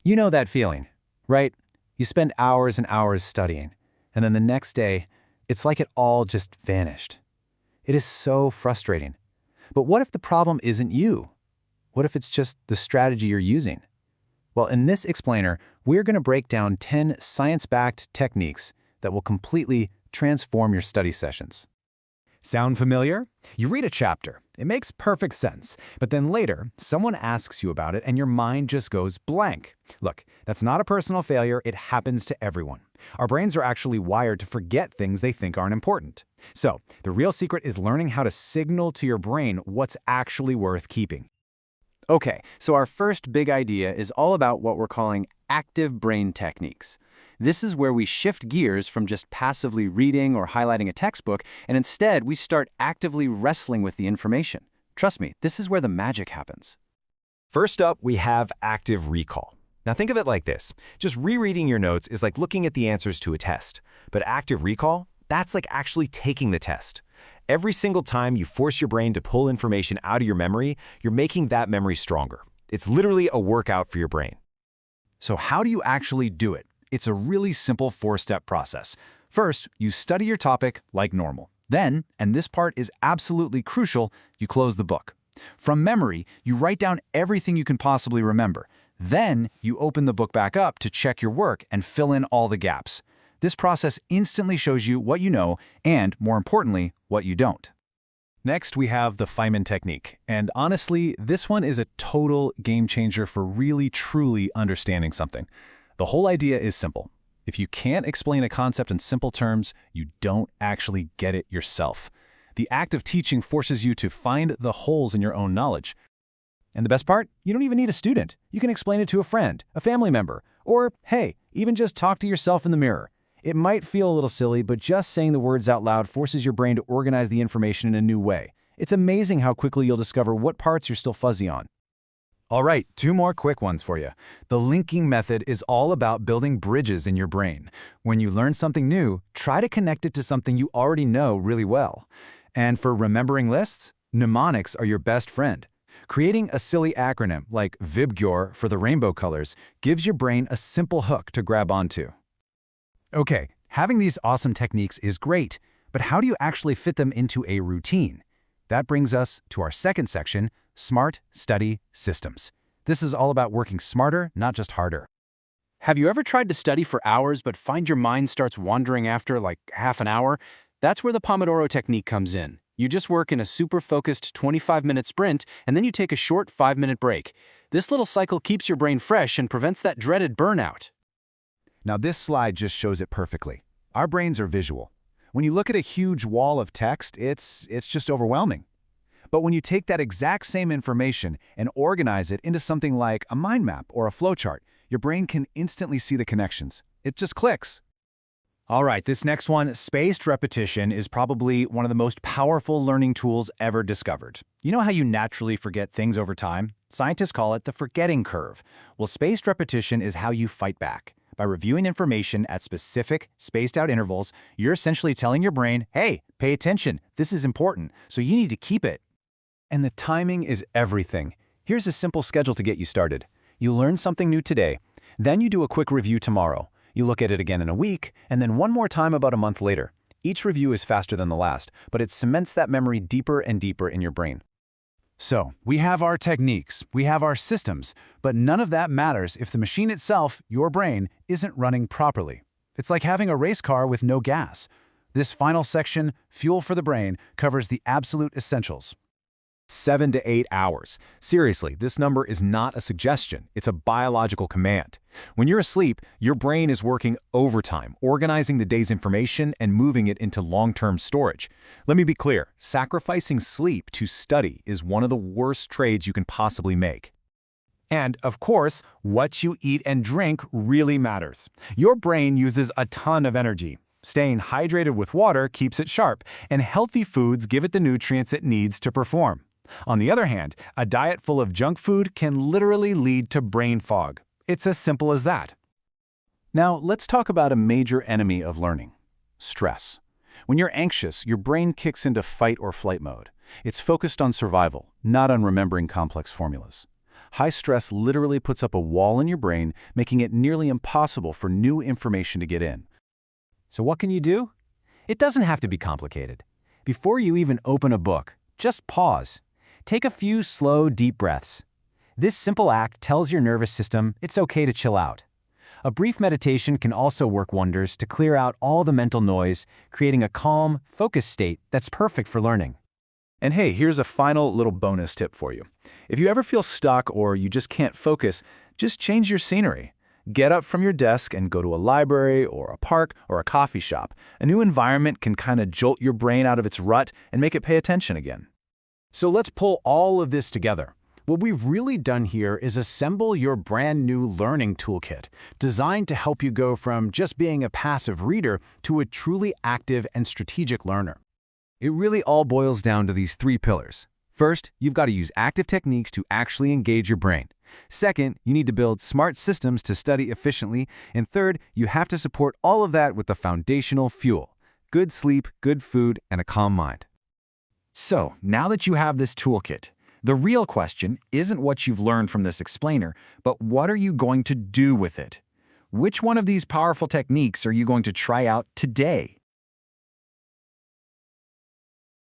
You know that feeling, right? You spend hours and hours studying, and then the next day, it's like it all just vanished. It is so frustrating. But what if the problem isn't you? What if it's just the strategy you're using? Well, in this explainer, we're going to break down 10 science-backed techniques that will completely transform your study sessions. Sound familiar? You read a chapter. It makes perfect sense. But then later, someone asks you about it and your mind just goes blank. Look, that's not a personal failure. It happens to everyone. Our brains are actually wired to forget things they think aren't important. So, the real secret is learning how to signal to your brain what's actually worth keeping. Okay, so our first big idea is all about what we're calling active brain techniques. This is where we shift gears from just passively reading or highlighting a textbook, and instead we start actively wrestling with the information. Trust me, this is where the magic happens. First up, we have active recall. Now think of it like this. Just rereading your notes is like looking at the answers to a test. But active recall, that's like actually taking the test. Every single time you force your brain to pull information out of your memory, you're making that memory stronger. It's literally a workout for your brain. So how do you actually do it? It's a really simple 4-step process. First, you study your topic like normal. Then, and this part is absolutely crucial, you close the book. From memory, you write down everything you can possibly remember. Then, you open the book back up to check your work and fill in all the gaps. This process instantly shows you what you know and, more importantly, what you don't. Next, we have the Feynman technique. And honestly, this one is a total game changer for really, truly understanding something. The whole idea is simple. If you can't explain a concept in simple terms, you don't actually get it yourself. The act of teaching forces you to find the holes in your own knowledge. And the best part? You don't even need a student. You can explain it to a friend, a family member, or, hey, even just talk to yourself in the mirror. It might feel a little silly, but just saying the words out loud forces your brain to organize the information in a new way. It's amazing how quickly you'll discover what parts you're still fuzzy on. All right, 2 more quick ones for you. The linking method is all about building bridges in your brain. When you learn something new, try to connect it to something you already know really well. And for remembering lists, mnemonics are your best friend. Creating a silly acronym like VIBGYOR for the rainbow colors gives your brain a simple hook to grab onto. Okay, having these awesome techniques is great, but how do you actually fit them into a routine? That brings us to our second section, Smart Study Systems. This is all about working smarter, not just harder. Have you ever tried to study for hours but find your mind starts wandering after like half an hour? That's where the Pomodoro technique comes in. You just work in a super focused 25-minute sprint, and then you take a short 5-minute break. This little cycle keeps your brain fresh and prevents that dreaded burnout. Now this slide just shows it perfectly. Our brains are visual. When you look at a huge wall of text, it's just overwhelming. But when you take that exact same information and organize it into something like a mind map or a flowchart, your brain can instantly see the connections. It just clicks. All right, this next one, spaced repetition, is probably one of the most powerful learning tools ever discovered. You know how you naturally forget things over time? Scientists call it the forgetting curve. Well, spaced repetition is how you fight back. By reviewing information at specific, spaced-out intervals, you're essentially telling your brain, hey, pay attention, this is important, so you need to keep it. And the timing is everything. Here's a simple schedule to get you started. You learn something new today, then you do a quick review tomorrow. You look at it again in a week, and then one more time about a month later. Each review is faster than the last, but it cements that memory deeper and deeper in your brain. So, we have our techniques, we have our systems, but none of that matters if the machine itself, your brain, isn't running properly. It's like having a race car with no gas. This final section, Fuel for the Brain, covers the absolute essentials. 7 to 8 hours. Seriously, this number is not a suggestion. It's a biological command. When you're asleep, your brain is working overtime, organizing the day's information and moving it into long-term storage. Let me be clear, sacrificing sleep to study is one of the worst trades you can possibly make. And, of course, what you eat and drink really matters. Your brain uses a ton of energy. Staying hydrated with water keeps it sharp, and healthy foods give it the nutrients it needs to perform. On the other hand, a diet full of junk food can literally lead to brain fog. It's as simple as that. Now, let's talk about a major enemy of learning: stress. When you're anxious, your brain kicks into fight or flight mode. It's focused on survival, not on remembering complex formulas. High stress literally puts up a wall in your brain, making it nearly impossible for new information to get in. So what can you do? It doesn't have to be complicated. Before you even open a book, just pause. Take a few slow, deep breaths. This simple act tells your nervous system it's okay to chill out. A brief meditation can also work wonders to clear out all the mental noise, creating a calm, focused state that's perfect for learning. And hey, here's a final little bonus tip for you. If you ever feel stuck or you just can't focus, just change your scenery. Get up from your desk and go to a library or a park or a coffee shop. A new environment can kind of jolt your brain out of its rut and make it pay attention again. So let's pull all of this together. What we've really done here is assemble your brand new learning toolkit, designed to help you go from just being a passive reader to a truly active and strategic learner. It really all boils down to these 3 pillars. First, you've got to use active techniques to actually engage your brain. Second, you need to build smart systems to study efficiently. And third, you have to support all of that with the foundational fuel: good sleep, good food, and a calm mind. So, now that you have this toolkit, the real question isn't what you've learned from this explainer, but what are you going to do with it? Which one of these powerful techniques are you going to try out today?